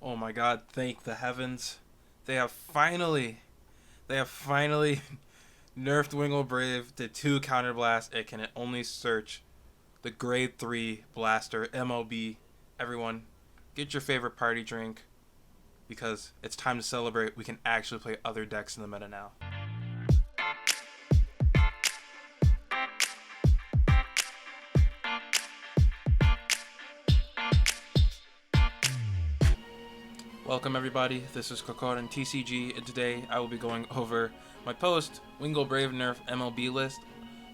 Oh my god, thank the heavens. They have finally they have finally nerfed Wingal Brave to 2 counterblast. It can only search the grade 3 blaster MLB. Everyone, get your favorite party drink because it's time to celebrate. We can actually play other decks in the meta now. Welcome everybody, this is Kokor and TCG, and today I will be going over my post Wingal Brave Nerf MLB list.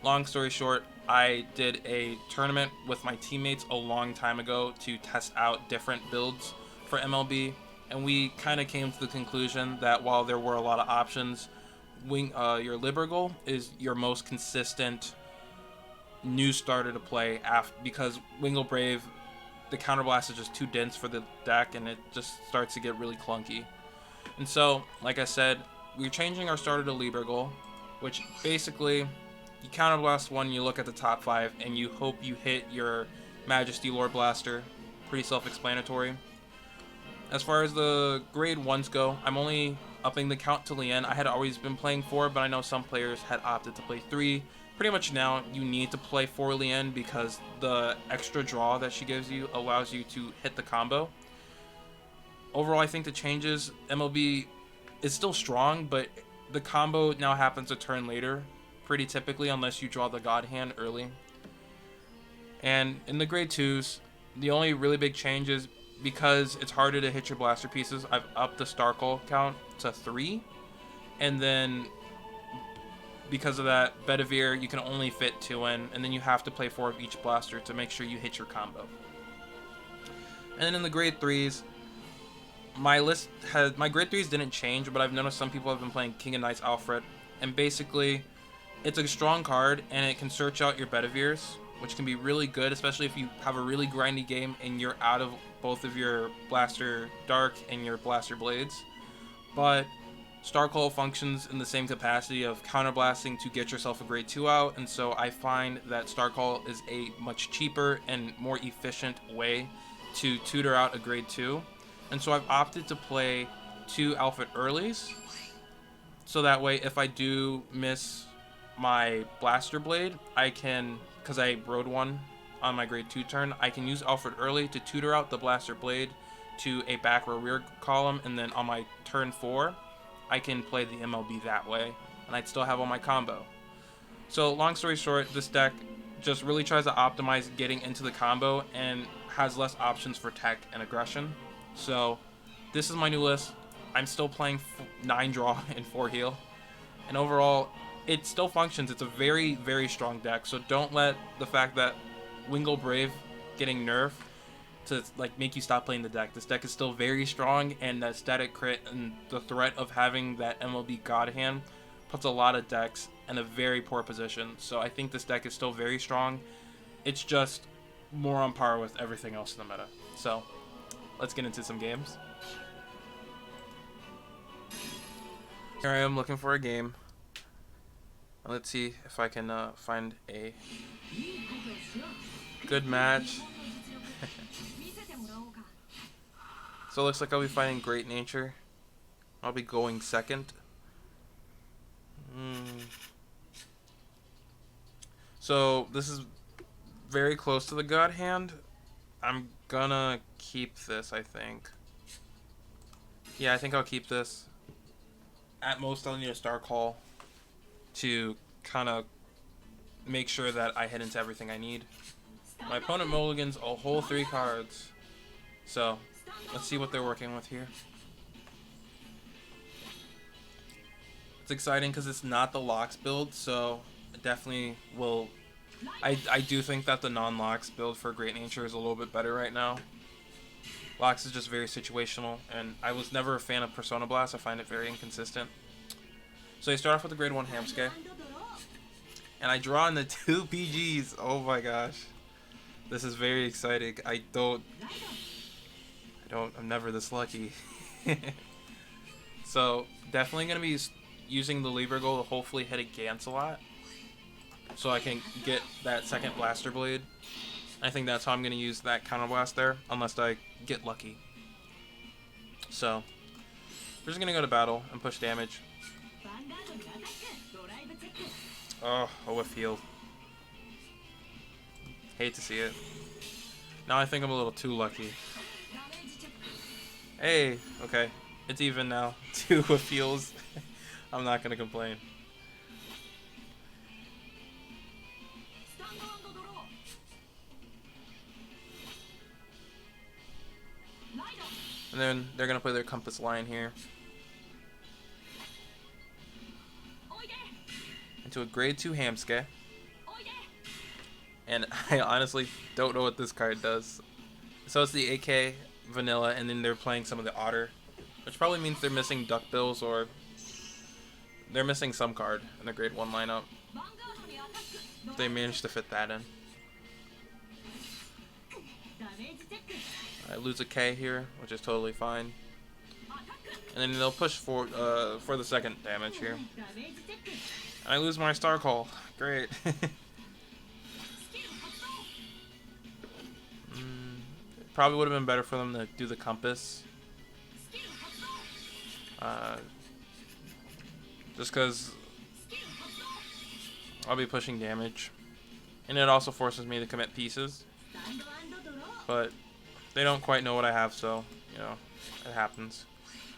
Long story short, I did a tournament with my teammates a long time ago to test out different builds for MLB, and we kind of came to the conclusion that while there were a lot of options, your Libergal is your most consistent new starter to play because Wingal Brave, the counterblast is just too dense for the deck and it just starts to get really clunky. And so, like I said, we're changing our starter to Libergal, which basically you counterblast one, you look at the top 5, and you hope you hit your Majesty Lord Blaster. Pretty self-explanatory. As far as the grade 1s go, I'm only upping the count to Lien. I had always been playing 4, but I know some players had opted to play 3. Pretty much now you need to play 4 Lien because the extra draw that she gives you allows you to hit the combo. Overall, I think the changes, MLB is still strong, but the combo now happens a turn later, pretty typically, unless you draw the God Hand early. And in the grade 2s, the only really big change is because it's harder to hit your blaster pieces, I've upped the Star Call count to 3, and then because of that, Bedivere, you can only fit 2 in, and then you have to play 4 of each blaster to make sure you hit your combo. And then in the grade 3s, my grade 3s didn't change, but I've noticed some people have been playing King of Knights Alfred, and basically, it's a strong card, and it can search out your Bediveres, which can be really good, especially if you have a really grindy game and you're out of both of your Blaster Dark and your Blaster Blades. But Star Call functions in the same capacity of counterblasting to get yourself a grade 2 out, and so I find that Star Call is a much cheaper and more efficient way to tutor out a grade 2. And so I've opted to play 2 Alfred earlies, so that way if I do miss my Blaster Blade, I can, because I rode one on my grade 2 turn, I can use Alfred early to tutor out the Blaster Blade to a back or rear column, and then on my turn 4, I can play the MLB that way, and I'd still have all my combo. So long story short, this deck just really tries to optimize getting into the combo and has less options for tech and aggression. So this is my new list. I'm still playing 9 draw and 4 heal, and overall it still functions. It's a very, very strong deck, so don't let the fact that Wingal Brave getting nerfed to make you stop playing the deck. This deck is still very strong, and the static crit and the threat of having that MLB God Hand puts a lot of decks in a very poor position. So I think this deck is still very strong. It's just more on par with everything else in the meta. So let's get into some games. Here I am looking for a game. Let's see if I can find a good match. So it looks like I'll be fighting Great Nature. I'll be going second. So this is very close to the God Hand. I'm gonna keep this, I think. Yeah, I think I'll keep this. At most, I'll need a Star Call to kind of make sure that I hit into everything I need. My opponent mulligans a whole 3 cards. So let's see what they're working with here. It's exciting because it's not the Locks build, so it definitely will. I do think that the non-Locks build for Great Nature is a little bit better right now. Locks is just very situational, and I was never a fan of Persona Blast. I find it very inconsistent. So you start off with the grade 1 Hamsuke, and I draw in the 2 PGs. Oh my gosh, this is very exciting. I'm never this lucky. So definitely gonna be using the Libergal to hopefully hit a Gantz a lot, so I can get that second Blaster Blade. I think that's how I'm gonna use that counterblast there, unless I get lucky. So we're just gonna go to battle and push damage. Oh, a whiff heal. Hate to see it. Now I think I'm a little too lucky. Hey, okay. It's even now. 2 whiff heals. I'm not gonna complain. And then they're gonna play their compass line here. Into a grade 2 Hamske. And I honestly don't know what this card does. So it's the AK vanilla, and then they're playing some of the otter, which probably means they're missing duckbills or they're missing some card in the grade 1 lineup. They managed to fit that in. I lose a K here, which is totally fine. And then they'll push for the second damage here. And I lose my Star Call. Great. Probably would have been better for them to do the compass. Just because I'll be pushing damage. And it also forces me to commit pieces. But they don't quite know what I have, so, you know, it happens.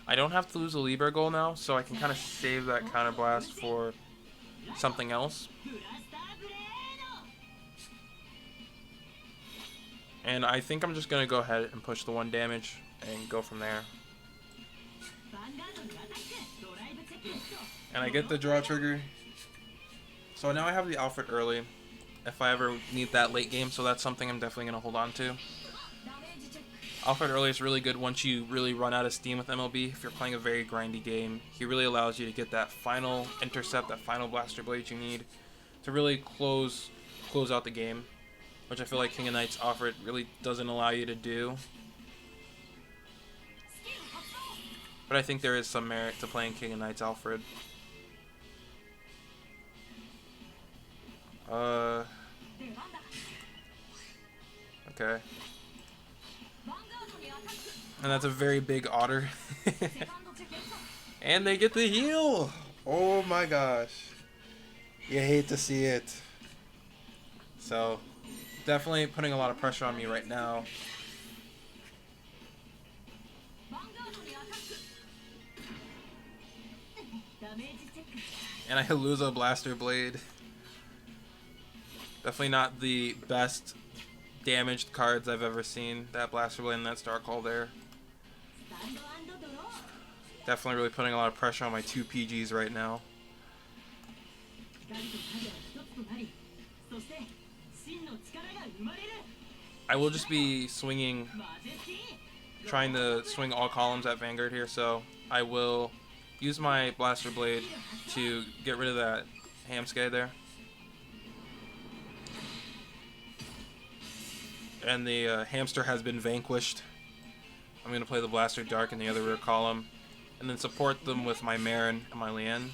I don't have to lose a Libra goal now, so I can kind of save that counterblast for something else. And I think I'm just going to go ahead and push the 1 damage and go from there. And I get the draw trigger. So now I have the Alfred early if I ever need that late game, so that's something I'm definitely going to hold on to. Alfred early is really good once you really run out of steam with MLB. If you're playing a very grindy game, he really allows you to get that final intercept, that final blaster blade you need to really close out the game, which I feel like King of Knights Alfred really doesn't allow you to do. But I think there is some merit to playing King of Knights Alfred. Okay. And that's a very big otter. And they get the heal! Oh my gosh. You hate to see it. So, definitely putting a lot of pressure on me right now. And I lose a blaster blade. Definitely not the best damaged cards I've ever seen. That blaster blade and that Star Call there. Definitely really putting a lot of pressure on my 2 PGs right now. I will just be swinging, trying to swing all columns at Vanguard here, so I will use my blaster blade to get rid of that Hamske there. And the hamster has been vanquished. I'm going to play the Blaster Dark in the other rear column, and then support them with my Marin and my Lien.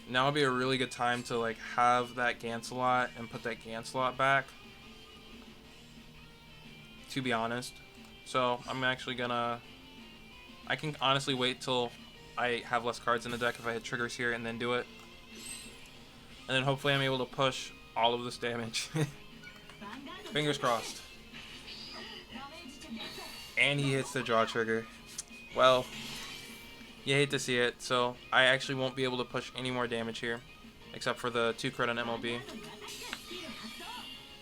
Now would be a really good time to like have that Gancelot and put that Gancelot back, to be honest. So I'm actually gonna, I can honestly wait till I have less cards in the deck if I hit triggers here and then do it. And then hopefully I'm able to push all of this damage. Fingers crossed. And he hits the draw trigger. Well, you hate to see it, so I actually won't be able to push any more damage here, except for the 2 crit on MLB.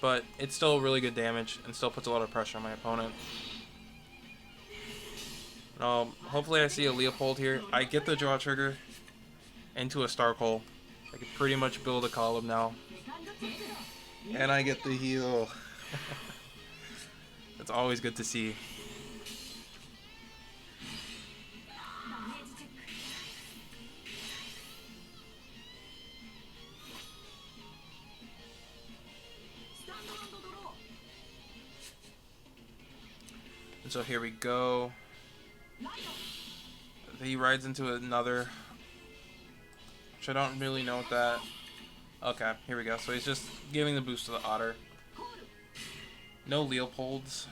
But it's still really good damage, and still puts a lot of pressure on my opponent. Hopefully I see a Leopold here. I get the draw trigger into a Star Call. I can pretty much build a column now. And I get the heal. That's always good to see. And so here we go. He rides into another, which I don't really know what that. Okay, here we go. So he's just giving the boost to the otter. No Leopolds.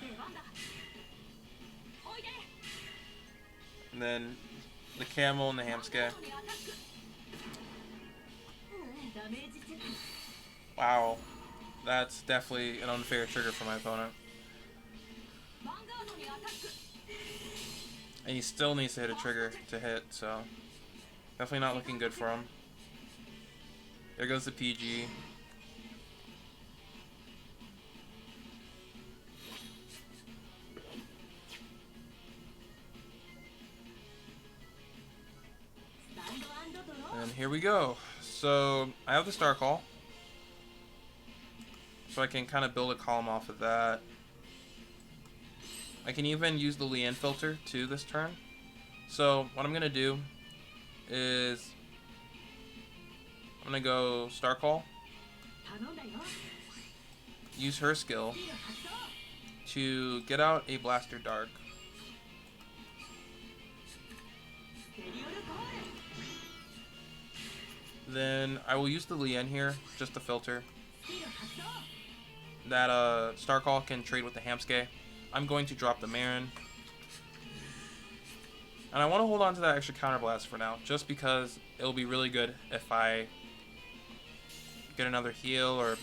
And then the camel and the hamsker. Wow, that's definitely an unfair trigger for my opponent. And he still needs to hit a trigger to hit, so definitely not looking good for him. There goes the PG. And here we go. So I have the Star Call, so I can kind of build a column off of that. I can even use the Lien filter too this turn. So what I'm gonna do is I'm gonna go Star Call, use her skill to get out a Blaster Dark. Then I will use the Lien here, just to filter. That Star Call can trade with the Hamske. I'm going to drop the Marin. And I want to hold on to that extra Counterblast for now, just because it'll be really good if I get another heal or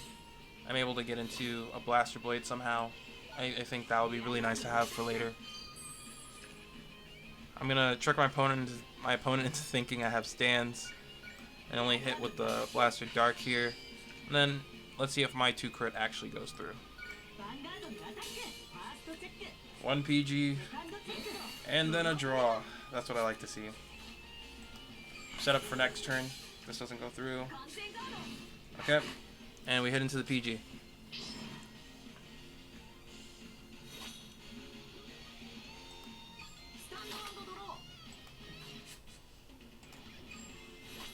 I'm able to get into a Blaster Blade somehow. I think that would be really nice to have for later. I'm going to trick my opponent into thinking I have stands. And only hit with the Blaster Dark here. And then let's see if my 2 crit actually goes through. 1 PG and then a draw. That's what I like to see. Set up for next turn. This doesn't go through. Okay. And we hit into the PG.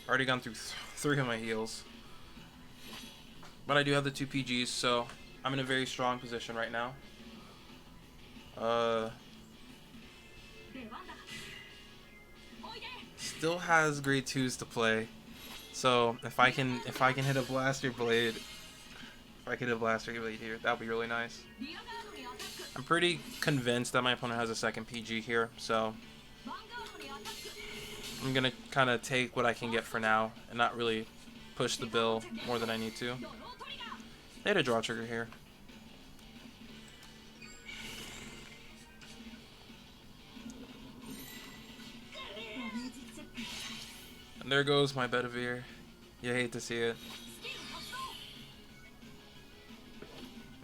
Already gone through 3 of my heals. But I do have the 2 PGs, so I'm in a very strong position right now. Still has grade 2s to play. So if I can hit a Blaster Blade, here, that would be really nice. I'm pretty convinced that my opponent has a second PG here, so I'm gonna kind of take what I can get for now and not really push the bill more than I need to. They had a draw trigger here. And there goes my Bedivere. You hate to see it.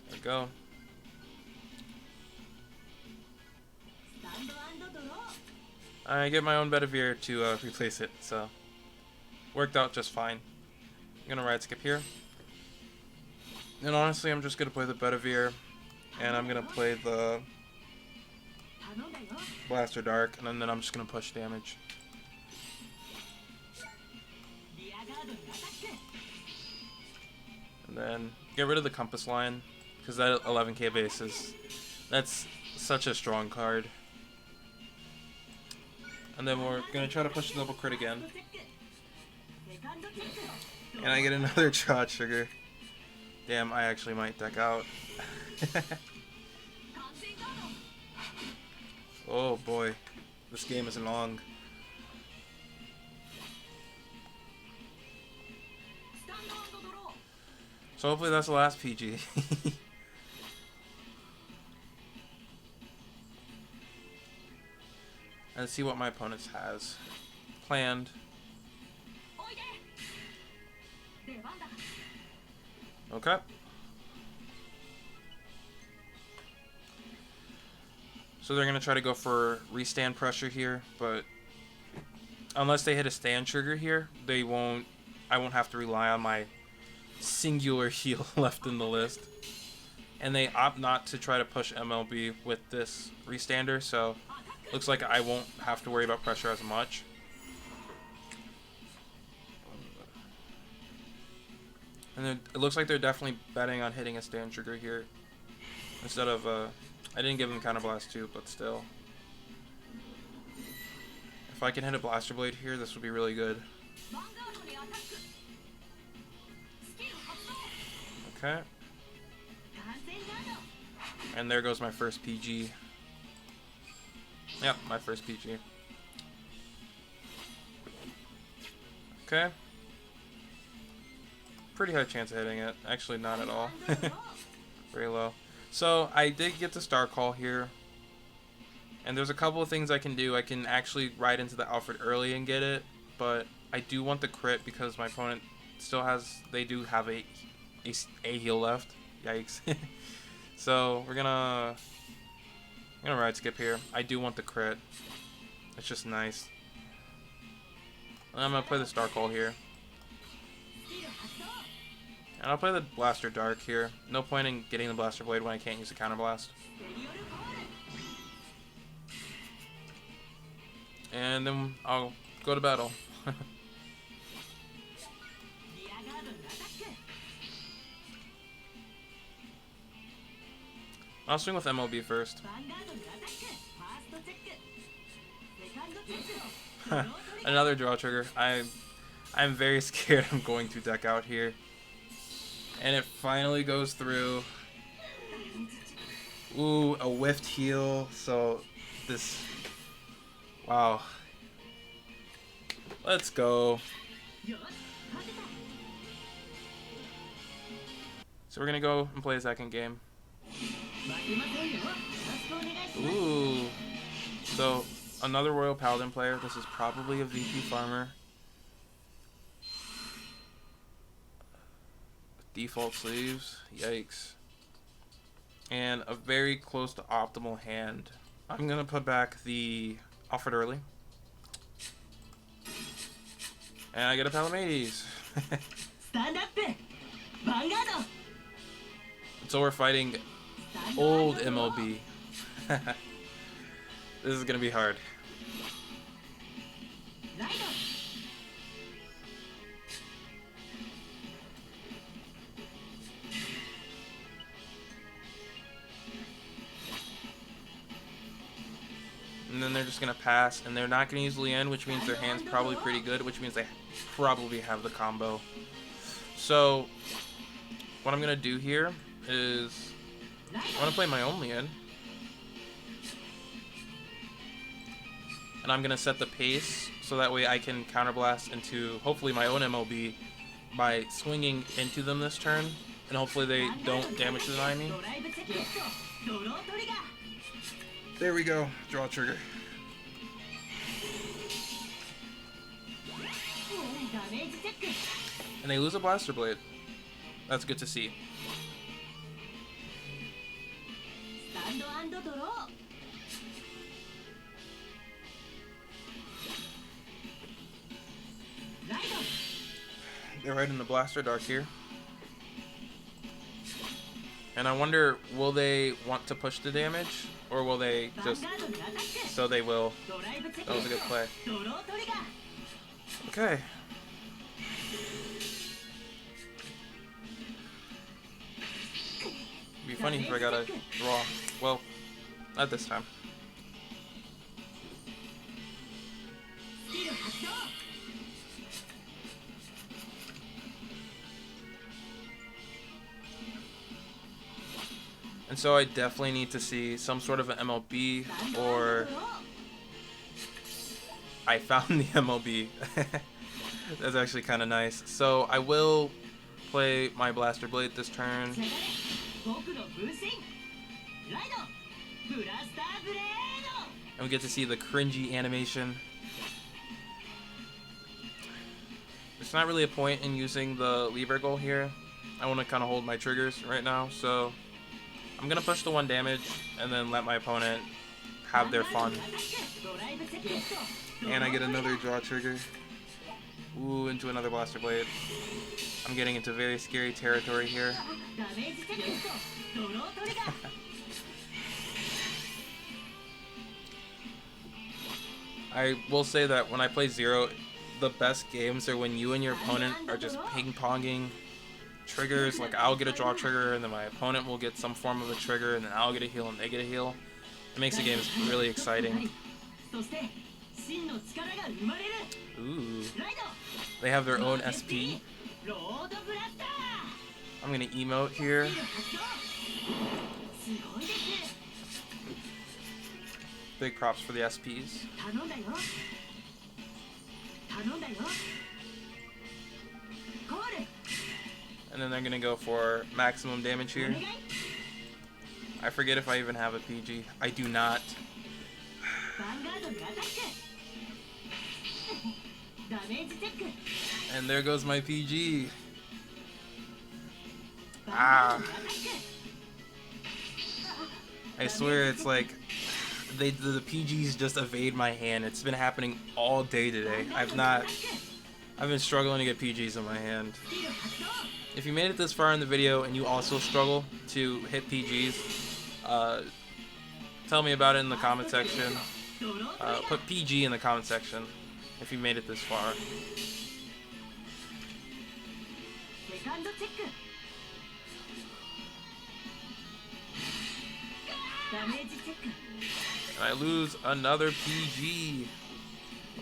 There we go. I get my own Bedivere to replace it, so worked out just fine. I'm gonna ride skip here. And honestly, I'm just gonna play the Bedivere, and I'm gonna play the Blaster Dark, and then I'm just gonna push damage. And then get rid of the Compass Line, because that 11k base that's such a strong card. And then we're gonna try to push the double crit again. And I get another draw trigger. Damn, I actually might deck out. Oh boy, this game is long. So hopefully that's the last PG. Let's see what my opponent has planned. Okay. So they're going to try to go for restand pressure here, but unless they hit a stand trigger here, I won't have to rely on my singular heal left in the list. And they opt not to try to push MLB with this restander, so looks like I won't have to worry about pressure as much. And then it looks like they're definitely betting on hitting a stand trigger here. Instead of, I didn't give them Counterblast too, but still. If I can hit a Blaster Blade here, this would be really good. Okay. And there goes my first PG. Yep, my first PG. Okay. Pretty high chance of hitting it. Actually, not at all. Very low. So, I did get the star call here. And there's a couple of things I can do. I can actually ride into the Alfred early and get it. But I do want the crit because my opponent still has... They do have a heal left. Yikes. So, I'm gonna ride skip here. I do want the crit. It's just nice. And I'm gonna play the star call here. And I'll play the Blaster Dark here. No point in getting the Blaster Blade when I can't use the Counter Blast. And then I'll go to battle. I'll swing with MLB first. Another draw trigger. I'm very scared I'm going to deck out here. And it finally goes through. Ooh, a whiffed heal. So this... Wow. Let's go. So we're going to go and play a second game. Ooh. So, another Royal Paladin player. This is probably a VP farmer. Default sleeves. Yikes. And a very close to optimal hand. I'm going to put back the Alfred early. And I get a Palamedes. So we're fighting old MLB. This is going to be hard. And then they're just going to pass, and they're not going to use Lien, which means their hand's probably pretty good, which means they probably have the combo. So, what I'm going to do here is, I'm going to play my own Lien. And I'm going to set the pace, so that way I can counterblast into, hopefully, my own MLB by swinging into them this turn, and hopefully they don't damage deny me. There we go. Draw trigger. And they lose a Blaster Blade. That's good to see. They're right in the Blaster Dark here. And I wonder, will they want to push the damage? Or will they just... So they will. That was a good play. Okay. It'd be funny if I got a draw. Well, not this time. And so I definitely need to see some sort of an MLB, or I found the MLB. That's actually kind of nice. So I will play my Blaster Blade this turn. And we get to see the cringy animation. There's not really a point in using the lever goal here. I want to kind of hold my triggers right now, so I'm going to push the 1 damage and then let my opponent have their fun. And I get another draw trigger. Ooh, into another Blaster Blade. I'm getting into very scary territory here. I will say that when I play Zero, the best games are when you and your opponent are just ping-ponging triggers. Like, I'll get a draw trigger, and then my opponent will get some form of a trigger, and then I'll get a heal, and they get a heal. It makes the games really exciting. Ooh. They have their own SP. I'm gonna emote here. Big props for the SPs. and then they're gonna go for maximum damage here. I forget if I even have a PG. I do not. And there goes my PG. Ah. I swear it's like the PGs just evade my hand. It's been happening all day today. I've been struggling to get PGs in my hand. If you made it this far in the video and you also struggle to hit PGs, tell me about it in the comment section. Put PG in the comment section if you made it this far. And I lose another PG.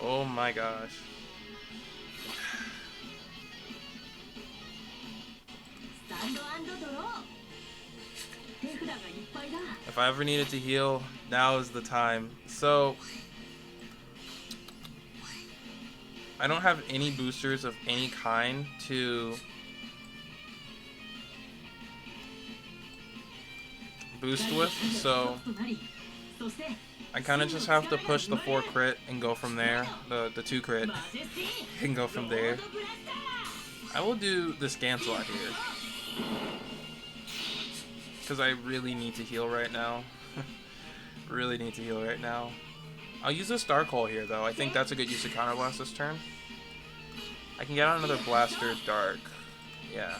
Oh my gosh. If I ever needed to heal, now is the time. So I don't have any boosters of any kind to boost with, so I kind of just have to push the 4 crit and go from there, the 2 crit, and go from there. I will do this cancel out here, because I really need to heal right now. Really need to heal right now. I'll use a Star Coal here, though. I think that's a good use of Counter Blast this turn. I can get out another Blaster Dark. Yeah.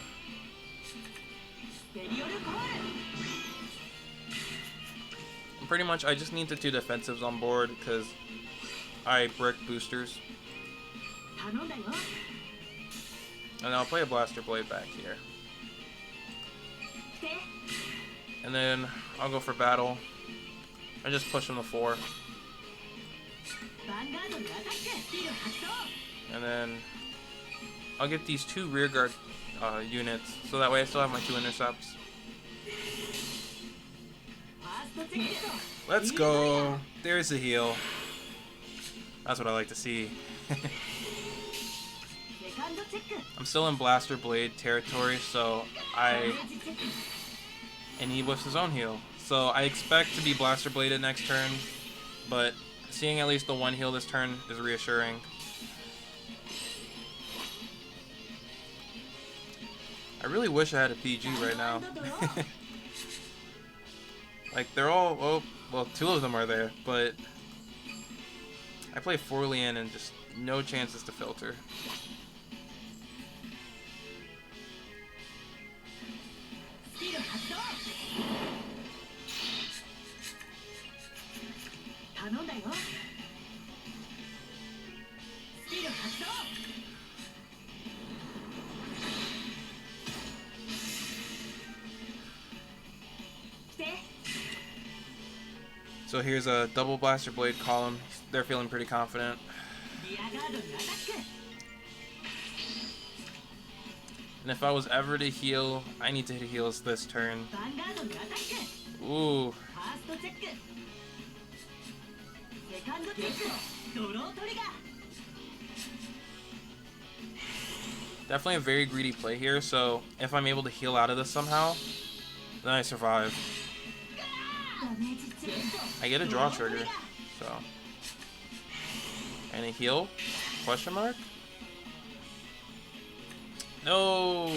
Pretty much, I just need the 2 defensives on board because I brick boosters. And I'll play a Blaster Blade back here. And then I'll go for battle. I just push him to 4. And then I'll get these 2 rearguard units, so that way I still have my 2 intercepts. Let's go. There's a heal. That's what I like to see. I'm still in Blaster Blade territory, and he whiffs his own heal. So I expect to be Blaster Bladed next turn, but seeing at least the 1 heal this turn is reassuring. I really wish I had a PG right now. Like, they're all, oh, well, 2 of them are there, but I play Forlian and just no chances to filter. So here's a double Blaster Blade column. They're feeling pretty confident. And if I was ever to heal, I need to hit heals this turn. Ooh. Definitely a very greedy play here, so if I'm able to heal out of this somehow, then I survive. I get a draw trigger, so. And a heal? Question mark? No!